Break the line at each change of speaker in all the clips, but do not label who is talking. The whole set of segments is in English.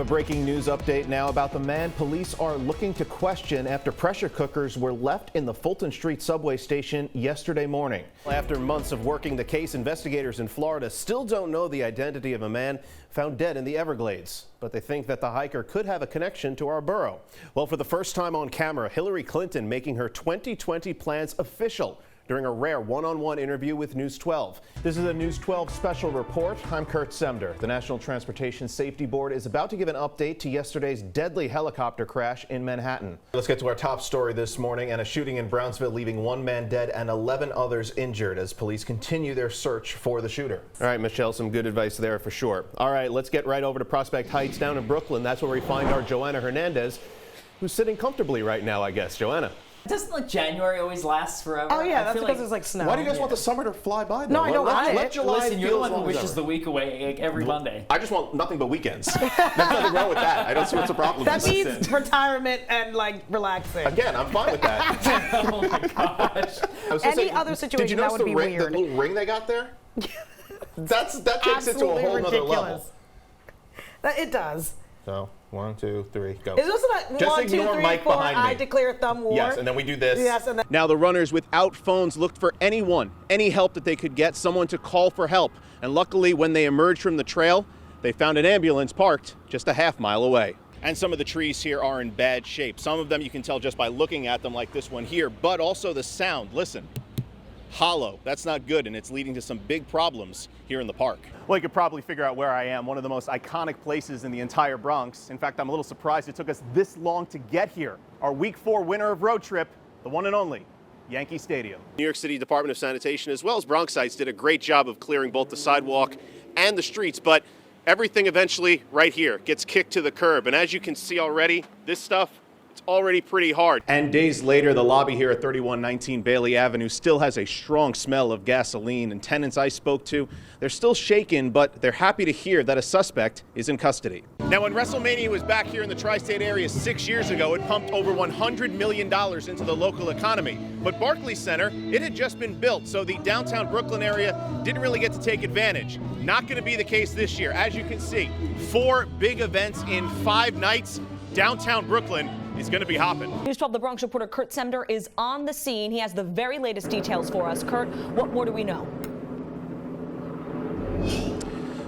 a breaking news update now about the man police are looking to question after pressure cookers were left in the Fulton Street subway station yesterday morning. After months of working the case, investigators in Florida still don't know the identity of a man found dead in the Everglades, but they think that the hiker could have a connection to our borough. Well, for the first time on camera, Hillary Clinton making her 2020 plans official during a rare one-on-one interview with News 12. This is a News 12 special report. I'm Kurt Semder. The National Transportation Safety Board is about to give an update to yesterday's deadly helicopter crash in Manhattan. Let's get to our top story this morning, and a shooting in Brownsville leaving one man dead and 11 others injured as police continue their search for the shooter. All right, Michelle, some good advice there for sure. All right, let's get right over to Prospect Heights down in Brooklyn. That's where we find our Joanna Hernandez, who's sitting comfortably right now, I guess. Joanna.
Doesn't like January always last forever?
Oh yeah, that's because it's like snow.
Why do you guys want the summer to fly by? Though?
No, I don't want it.
Let July
Listen, you're the one who wishes
ever.
the week away like, every Monday.
I just want nothing but weekends. There's nothing wrong with that. I don't see what's the problem.
That means retirement and like relaxing.
Again, I'm fine with that.
Oh my gosh.
Any other situation that would be weird.
The little ring they got there? that takes it to a whole nother level.
It does.
So 1, 2, 3, go.
Is this like
just
1, 2, 3, 4?
Mike behind me.
I declare thumb war.
Yes, and then we do this.
Yes, and then
Now the runners without phones looked for any help that they could get, someone to call for help. And luckily, when they emerged from the trail, they found an ambulance parked just a half-mile away. And some of the trees here are in bad shape. Some of them you can tell just by looking at them, like this one here, but also the sound. Listen, hollow. That's not good, and it's leading to some big problems here in the park.
Well, you could probably figure out where I am, one of the most iconic places in the entire Bronx. In fact, I'm a little surprised it took us this long to get here. Our Week 4 winner of road trip, the one and only Yankee Stadium.
New York City Department of Sanitation as well as Bronxites did a great job of clearing both the sidewalk and the streets, but everything eventually right here gets kicked to the curb. And as you can see already, this stuff, it's already pretty hard.
And days later, the lobby here at 3119 Bailey Avenue still has a strong smell of gasoline, and tenants I spoke to, they're still shaken, but they're happy to hear that a suspect is in custody.
Now, when WrestleMania was back here in the tri-state area 6 years ago, it pumped over $100 million into the local economy. But Barclays Center, it had just been built, so the downtown Brooklyn area didn't really get to take advantage. Not going to be the case this year. As you can see, 4 big events in 5 nights. Downtown Brooklyn is going to be hopping.
News 12 The Bronx reporter Kurt Semder is on the scene. He has the very latest details for us. Kurt, what more do we know?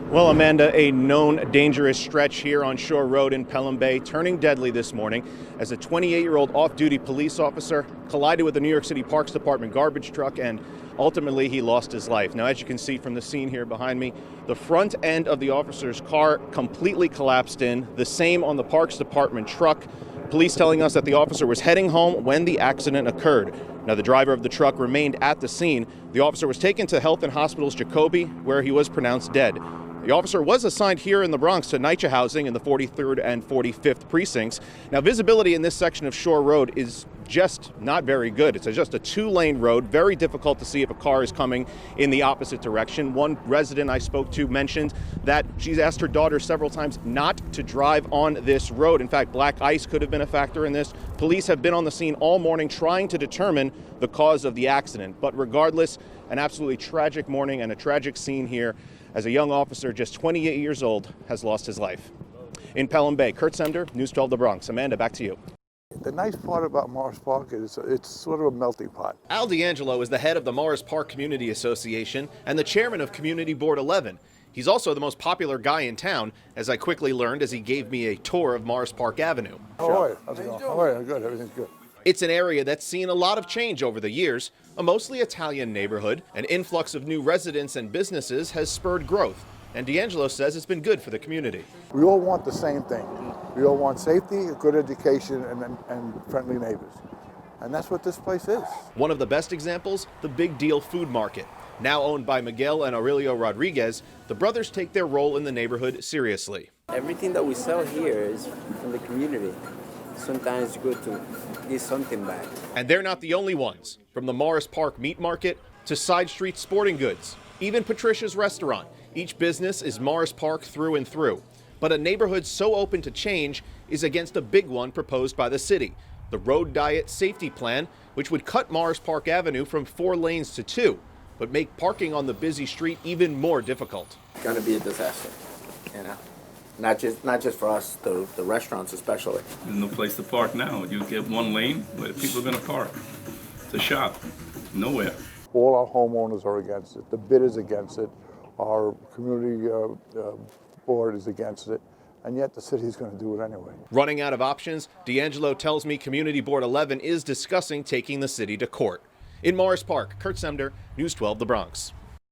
Well, Amanda, a known dangerous stretch here on Shore Road in Pelham Bay turning deadly this morning as a 28-year-old off-duty police officer collided with the New York City Parks Department garbage truck, and ultimately he lost his life. Now, as you can see from the scene here behind me, the front end of the officer's car completely collapsed in, the same on the Parks Department truck. Police telling us that the officer was heading home when the accident occurred. Now, the driver of the truck remained at the scene. The officer was taken to Health and Hospitals Jacoby, where he was pronounced dead. The officer was assigned here in the Bronx to NYCHA housing in the 43rd and 45th precincts. Now, visibility in this section of Shore Road is just not very good. It's just a 2-lane road, very difficult to see if a car is coming in the opposite direction. One resident I spoke to mentioned that she's asked her daughter several times not to drive on this road. In fact, black ice could have been a factor in this. Police have been on the scene all morning trying to determine the cause of the accident. But regardless, an absolutely tragic morning and a tragic scene here as a young officer, just 28 years old, has lost his life. In Pelham Bay, Kurt Semder, News 12 The Bronx. Amanda, back to you.
The nice part about Morris Park is it's sort of a melting pot.
Al D'Angelo is the head of the Morris Park Community Association and the chairman of Community Board 11. He's also the most popular guy in town, as I quickly learned as he gave me a tour of Morris Park Avenue.
How are you? How's it going? How are you? Good, everything's good.
It's an area that's seen a lot of change over the years. A mostly Italian neighborhood, an influx of new residents and businesses has spurred growth. And D'Angelo says it's been good for the community.
We all want the same thing. We all want safety, a good education, and friendly neighbors. And that's what this place is.
One of the best examples, the Big Deal Food Market. Now owned by Miguel and Aurelio Rodriguez, the brothers take their role in the neighborhood seriously.
Everything that we sell here is from the community. Sometimes it's good to give something back.
And they're not the only ones. From the Morris Park Meat Market to Side Street Sporting Goods, even Patricia's Restaurant. Each business is Morris Park through and through. But a neighborhood so open to change is against a big one proposed by the city, the Road Diet Safety Plan, which would cut Morris Park Avenue from 4 lanes to 2, but make parking on the busy street even more difficult.
It's gonna be a disaster, you know. Not just for us, the restaurants especially.
There's no place to park now. You get one lane where people are going to park. To shop. Nowhere.
All our homeowners are against it. The bid is against it. Our community board is against it. And yet the city is going to do it anyway.
Running out of options, D'Angelo tells me Community Board 11 is discussing taking the city to court. In Morris Park, Kurt Semder, News 12, The Bronx.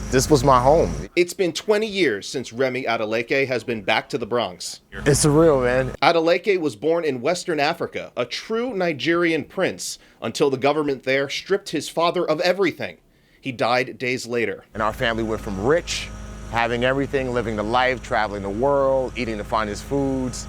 This was my home.
It's been 20 years since Remy Adeleke has been back to the Bronx.
It's surreal, man.
Adeleke was born in Western Africa, a true Nigerian prince, until the government there stripped his father of everything. He died days later.
And our family went from rich, having everything, living the life, traveling the world, eating the finest foods,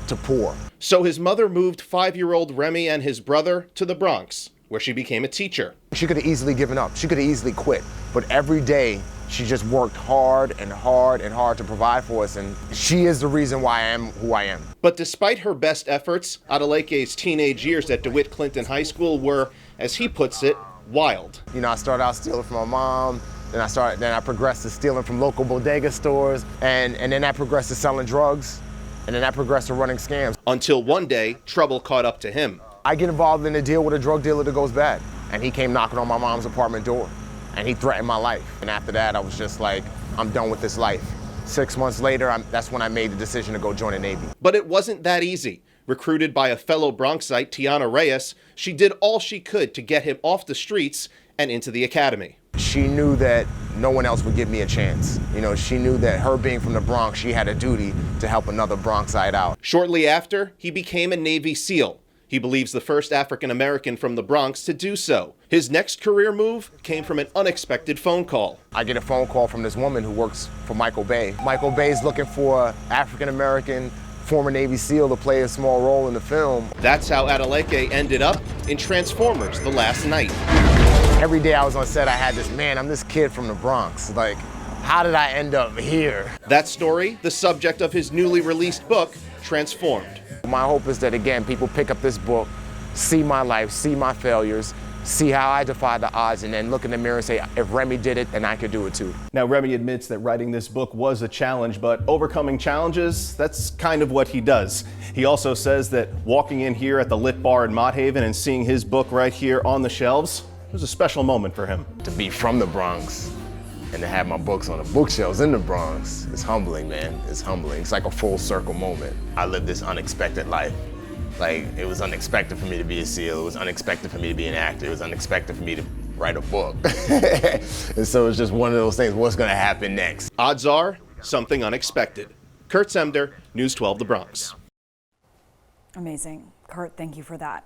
to poor.
So his mother moved 5-year-old Remy and his brother to the Bronx, where she became a teacher.
She could have easily given up. She could have easily quit. But every day, she just worked hard and hard and hard to provide for us. And she is the reason why I am who I am.
But despite her best efforts, Adeleke's teenage years at DeWitt Clinton High School were, as he puts it, wild.
You know, I started out stealing from my mom. Then I progressed to stealing from local bodega stores. And then I progressed to selling drugs. And then I progressed to running scams.
Until one day, trouble caught up to him.
I get involved in a deal with a drug dealer that goes bad. And he came knocking on my mom's apartment door. And he threatened my life. And after that, I was just like, I'm done with this life. 6 months later, that's when I made the decision to go join the Navy.
But it wasn't that easy. Recruited by a fellow Bronxite, Tiana Reyes, she did all she could to get him off the streets and into the academy.
She knew that no one else would give me a chance. You know, she knew that her being from the Bronx, she had a duty to help another Bronxite out.
Shortly after, he became a Navy SEAL. He believes the first African-American from the Bronx to do so. His next career move came from an unexpected phone call.
I get a phone call from this woman who works for Michael Bay. Michael Bay's looking for an African-American former Navy SEAL to play a small role in the film.
That's how Adeleke ended up in Transformers: The Last Knight.
Every day I was on set, I had this, man, I'm this kid from the Bronx. Like, how did I end up here?
That story, the subject of his newly released book, Transformed.
My hope is that, again, people pick up this book, see my life, see my failures, see how I defied the odds, and then look in the mirror and say, if Remy did it, then I could do it too.
Now, Remy admits that writing this book was a challenge, but overcoming challenges, that's kind of what he does. He also says that walking in here at the Lit Bar in Mott Haven and seeing his book right here on the shelves was a special moment for him.
To be from the Bronx and to have my books on the bookshelves in the Bronx, it's humbling, man. It's humbling. It's like a full circle moment. I lived this unexpected life. Like, it was unexpected for me to be a SEAL. It was unexpected for me to be an actor. It was unexpected for me to write a book. And so it's just one of those things, what's gonna happen next?
Odds are, something unexpected. Kurt Semder, News 12, The Bronx.
Amazing. Kurt, thank you for that.